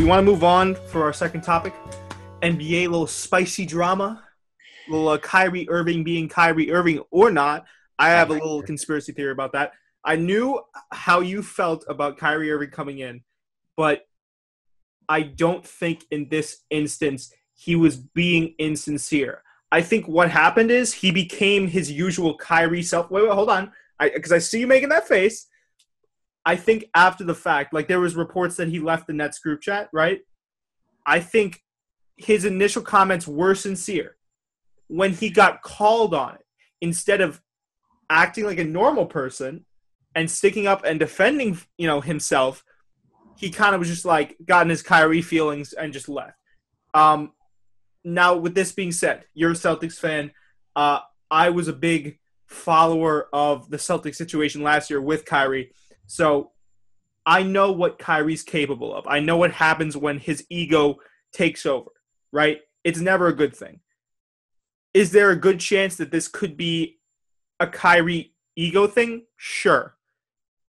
we want to move on for our second topic, NBA, little spicy drama, little Kyrie Irving being Kyrie Irving or not. I have a little conspiracy theory about that. I knew how you felt about Kyrie Irving coming in, but I don't think in this instance he was being insincere. I think what happened is he became his usual Kyrie self. Wait, hold on. Because I see you making that face. I think after the fact, like there was reports that he left the Nets group chat, right? I think his initial comments were sincere. When he got called on it, instead of acting like a normal person and sticking up and defending, himself, he kind of was just like got in his Kyrie feelings and just left. Now, with this being said, you're a Celtics fan. I was a big follower of the Celtics situation last year with Kyrie. So I know what Kyrie's capable of. I know what happens when his ego takes over, right? It's never a good thing. Is there a good chance that this could be a Kyrie ego thing? Sure.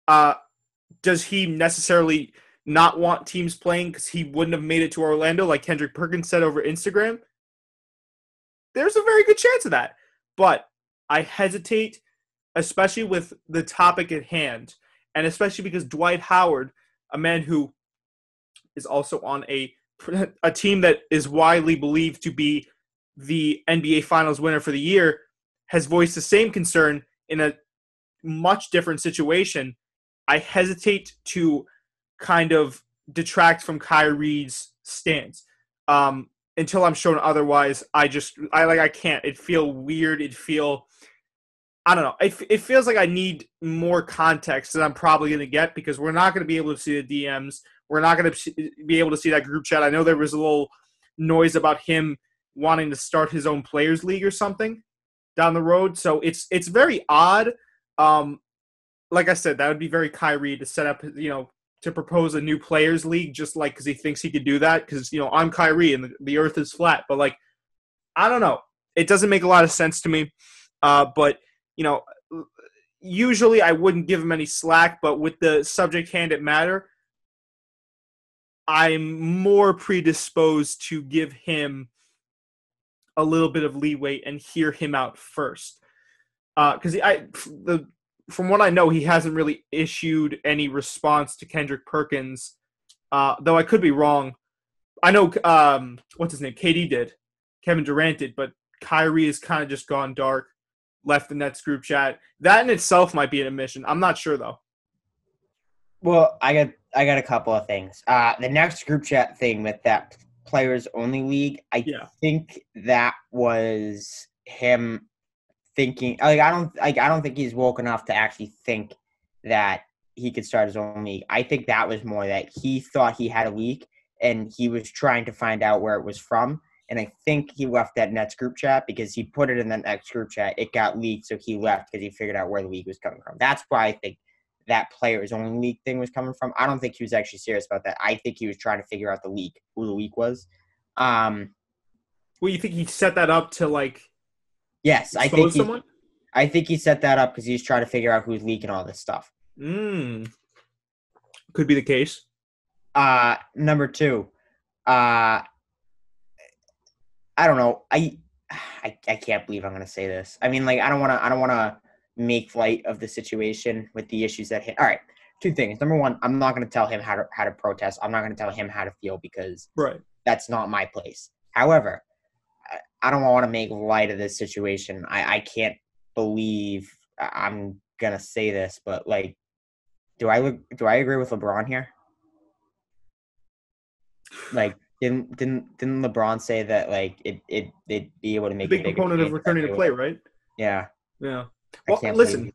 Does he necessarily not want teams playing because he wouldn't have made it to Orlando like Kendrick Perkins said over Instagram? There's a very good chance of that. But I hesitate, especially with the topic at hand, and especially because Dwight Howard, a man who is also on a team that is widely believed to be the NBA Finals winner for the year, has voiced the same concern in a much different situation. I hesitate to kind of detract from Kyrie's stance until I'm shown otherwise. I can't. It feel weird. I don't know. It feels like I need more context that I'm probably going to get because we're not going to be able to see the DMs. We're not going to be able to see that group chat. I know there was a little noise about him wanting to start his own players league or something down the road. So it's very odd. Like I said, that would be very Kyrie to set up, to propose a new players league just like because he thinks he could do that because, I'm Kyrie and the earth is flat. But, like, I don't know. It doesn't make a lot of sense to me. But, usually I wouldn't give him any slack. But with the subject hand at matter, I'm more predisposed to give him a little bit of leeway and hear him out first. Because from what I know, he hasn't really issued any response to Kendrick Perkins, though I could be wrong. I know, what's his name? KD did. Kevin Durant did, but Kyrie has kind of just gone dark, left the Nets group chat. That in itself might be an admission. I'm not sure, though. Well, I got a couple of things. The next group chat thing with that players only league, I think that was him thinking. I don't think he's woke enough to actually think that he could start his own league. I think that was more that he thought he had a leak and he was trying to find out where it was from. And I think he left that Nets group chat because he put it in that Nets group chat. It got leaked, so he left because he figured out where the league was coming from. That's why I think that players only league thing was coming from. I don't think he was actually serious about that. I think he was trying to figure out the leak, who the leak was. Well, you think he set that up to, like, yes, someone? I think he set that up because he's trying to figure out who's leaking all this stuff. Could be the case. Number two, I don't know. I can't believe I'm going to say this. I mean, like, I don't want to make light of the situation with the issues that hit. All right, two things. Number one, I'm not going to tell him how to protest. I'm not going to tell him how to feel because that's not my place. However, I don't want to make light of this situation. I can't believe I'm going to say this, but, like, do I agree with LeBron here? Like, didn't LeBron say that, like, it'd be able to make a big component of returning to play, right? Yeah. Well, listen,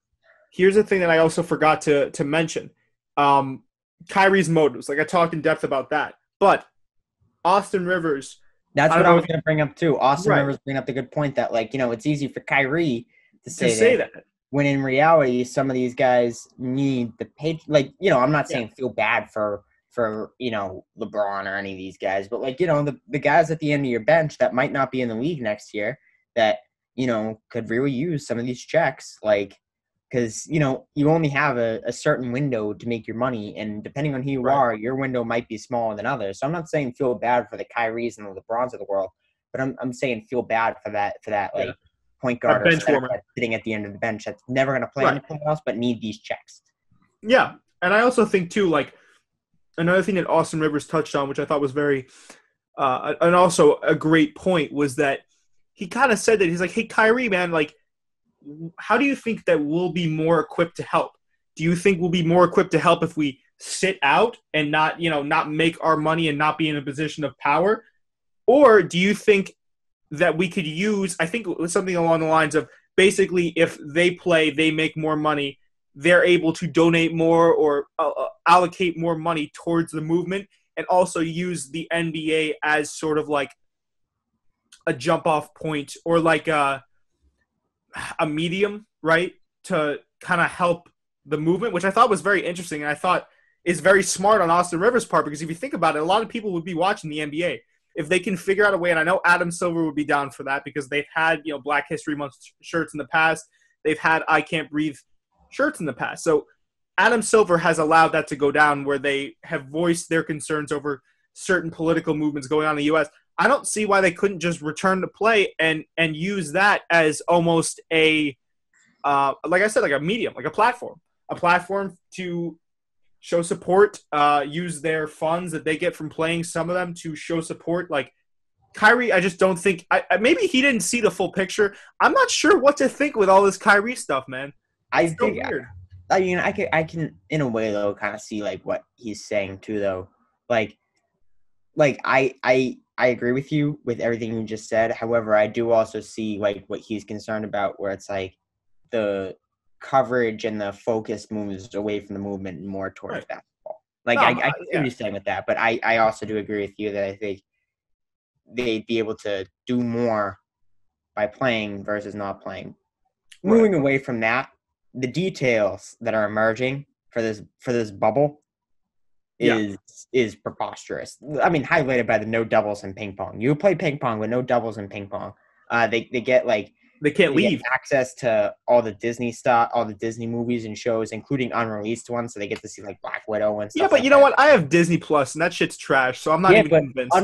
here's the thing that I also forgot to mention. Kyrie's motives. Like, I talked in depth about that. But Austin Rivers. That's what I was going to bring up, too. Austin Rivers bring up the good point that, like, it's easy for Kyrie to say that. When in reality, some of these guys need the pay. Like, I'm not saying feel bad for LeBron or any of these guys, but, like, the guys at the end of your bench that might not be in the league next year that, could really use some of these checks. Like, because you only have a certain window to make your money, and depending on who you are, your window might be smaller than others. So I'm not saying feel bad for the Kyries and the LeBrons of the world, but I'm saying feel bad for that like point guard or center sitting at the end of the bench that's never going to play in the playoffs but need these checks. Yeah, and I also think too, like, another thing that Austin Rivers touched on, which I thought was very and also a great point, was that he kind of said that he's like, hey, Kyrie, man, like, how do you think that we'll be more equipped to help? Do you think we'll be more equipped to help if we sit out and not make our money and not be in a position of power? Or do you think that we could use, I think it was something along the lines of, basically if they play, they make more money, they're able to donate more or allocate more money towards the movement, and also use the NBA as sort of like a jump-off point or like a medium, right, to kind of help the movement, which I thought was very interesting, and I thought is very smart on Austin Rivers' part, because if you think about it, a lot of people would be watching the NBA. If they can figure out a way, and I know Adam Silver would be down for that because they've had, Black History Month shirts in the past. They've had I Can't Breathe shirts in the past. So Adam Silver has allowed that to go down where they have voiced their concerns over certain political movements going on in the U.S. I don't see why they couldn't just return to play and use that as almost a, like I said, like a medium, like a platform to show support, use their funds that they get from playing, some of them, to show support. Like Kyrie, I just don't think maybe he didn't see the full picture. I'm not sure what to think with all this Kyrie stuff, man. It's so weird. I mean, I can in a way though kind of see like what he's saying too, though. Like I agree with you with everything you just said. However, I do also see like what he's concerned about, where it's like the coverage and the focus moves away from the movement and more towards basketball. Like I see what you're saying with that, but I also do agree with you that I think they'd be able to do more by playing versus not playing. Moving away from that, the details that are emerging for this bubble is preposterous. I mean, highlighted by the no doubles in ping pong. You play ping pong with no doubles in ping pong. They get like they can't leave access to all the Disney stuff, all the Disney movies and shows, including unreleased ones. So they get to see like Black Widow and stuff. Yeah, but you know what? I have Disney Plus, and that shit's trash. So I'm not even convinced.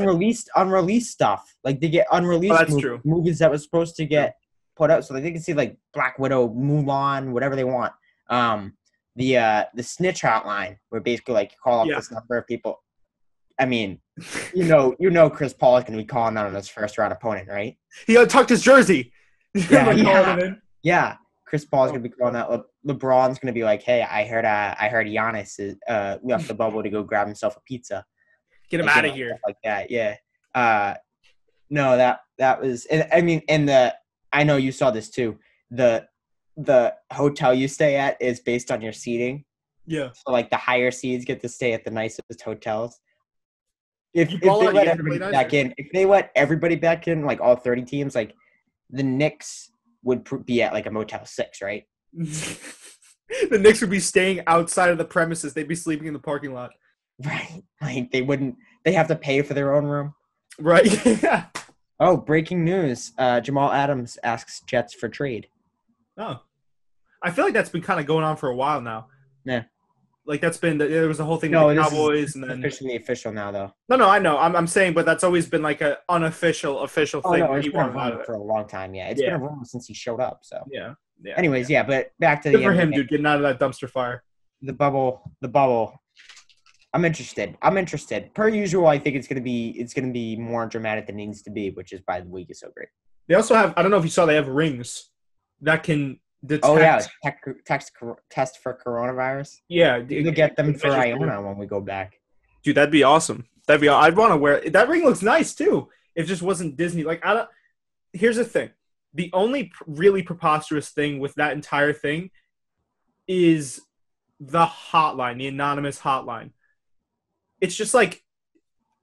Unreleased stuff. Like they get unreleased movies that was supposed to get put out, so they can see like Black Widow, Mulan, whatever they want. The snitch hotline, where basically like you call up this number of people. I mean, Chris Paul is going to be calling out on his first round opponent, right? He untucked his jersey. Yeah. Chris Paul is going to be calling out. LeBron's going to be like, "Hey, I heard Giannis left the bubble to go grab himself a pizza. Get him out of here." Like that, yeah. No, that was, and I mean, I know you saw this too. The hotel you stay at is based on your seating. Yeah. So like the higher seeds get to stay at the nicest hotels. If they let everybody back in, like all 30 teams, like the Knicks would be at like a Motel 6, right? The Knicks would be staying outside of the premises. They'd be sleeping in the parking lot. Right. Like they have to pay for their own room. Right. Yeah. Oh, breaking news. Jamal Adams asks Jets for trade. Oh. I feel like that's been kind of going on for a while now. Yeah. Like there was a whole thing with the Cowboys, and then officially official now, though. No, I know. I'm saying, but that's always been like an unofficial thing. No, it's been a rumor for a long time. Yeah, it's been a rumor since he showed up. So yeah. Anyways, but back to Good for him, dude, getting out of that dumpster fire. The bubble. I'm interested. Per usual, I think it's gonna be more dramatic than it needs to be, which is why the league is so great. They also have, I don't know if you saw, they have rings that can detect. Test for coronavirus. Yeah. We'll get them for Iona when we go back. Dude, that'd be awesome. I'd want to wear it. That ring looks nice too. It just wasn't Disney. Like, here's the thing. The only really preposterous thing with that entire thing is the hotline, the anonymous hotline. It's just like,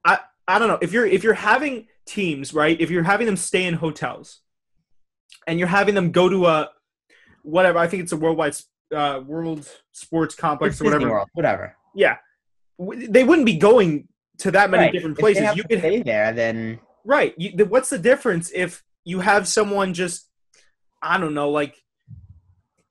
I don't know. If you're having teams, right? If you're having them stay in hotels and you're having them go to a whatever, I think it's a world sports complex or whatever. Disney World, whatever. Yeah. They wouldn't be going to that many different places. You could stay there, then right. What's the difference if you have someone just, I don't know, like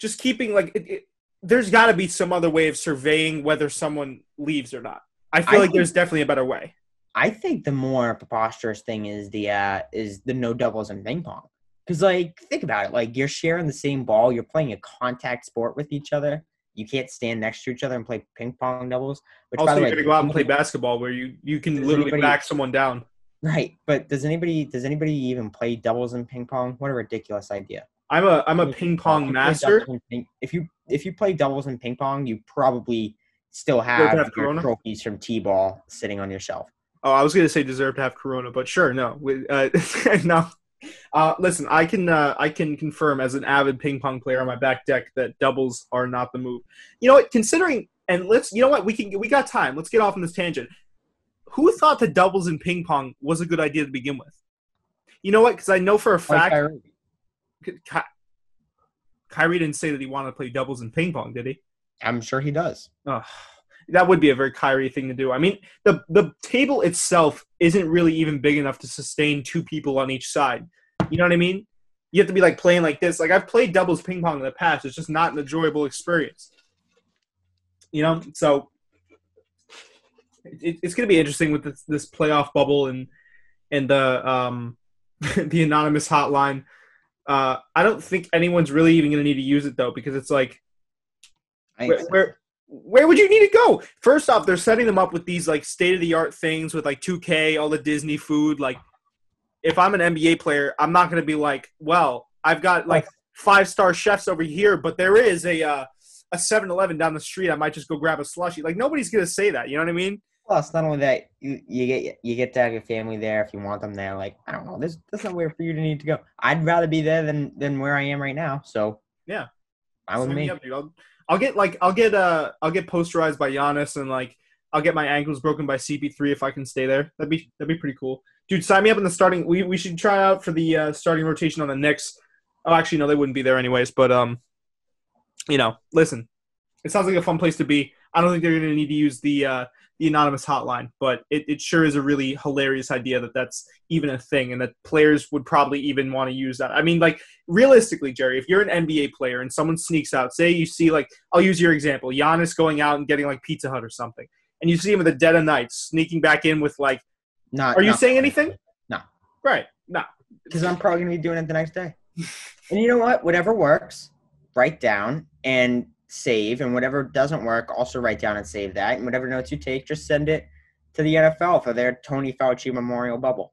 just keeping like there's got to be some other way of surveying whether someone leaves or not. I feel like there's definitely a better way. I think the more preposterous thing is the no doubles in ping pong. Because, like, think about it. Like, you're sharing the same ball. You're playing a contact sport with each other. You can't stand next to each other and play ping pong doubles. Which, also, by the way, you're going to go out and play basketball where you can literally back someone down. Right. But does anybody even play doubles in ping pong? What a ridiculous idea. I'm a ping pong master. If you play doubles in ping pong, you probably still have your trophies from T-ball sitting on your shelf. Oh, I was going to say deserve to have Corona, but sure, no. No. Listen, I can confirm as an avid ping pong player on my back deck that doubles are not the move. You know what? Considering, and you know what? We got time. Let's get off on this tangent. Who thought that doubles in ping pong was a good idea to begin with? You know what? Because I know for a fact, Kyrie didn't say that he wanted to play doubles in ping pong, did he? I'm sure he does. Oh, that would be a very Kyrie thing to do. I mean, the table itself isn't really even big enough to sustain two people on each side. You know what I mean? You have to be like playing like this. Like I've played doubles ping pong in the past. It's just not an enjoyable experience. You know, so it's going to be interesting with this playoff bubble and the the anonymous hotline. I don't think anyone's really even going to need to use it though, because it's like where would you need to go? First off, they're setting them up with these like state-of-the-art things with like 2K, all the Disney food. Like, if I'm an NBA player, I'm not going to be like, well, I've got like 5-star chefs over here, but there is a 7-Eleven down the street. I might just go grab a slushie. Like, nobody's going to say that. You know what I mean? Plus, not only that, you get to have your family there if you want them there. Like, I don't know, there's nowhere for you to need to go. I'd rather be there than where I am right now. So yeah, I would me. I'll get posterized by Giannis, and like I'll get my ankles broken by CP3 if I can stay there. That'd be pretty cool, dude. Sign me up in the starting. We should try out for the starting rotation on the Knicks. Oh, actually, no, they wouldn't be there anyways. But you know, listen, it sounds like a fun place to be. I don't think they're going to need to use the anonymous hotline, but it sure is a really hilarious idea that's even a thing, and that players would probably even want to use that. I mean, like, realistically, Jerry, if you're an NBA player and someone sneaks out, say you see, like, I'll use your example, Giannis going out and getting, like, Pizza Hut or something, and you see him at the dead of night sneaking back in with, like, are you saying anything? No. Right, no. Because I'm probably going to be doing it the next day. And you know what? Whatever works, write down and save, and whatever doesn't work, also write down and save that. And whatever notes you take, just send it to the NFL for their Tony Fauci memorial bubble.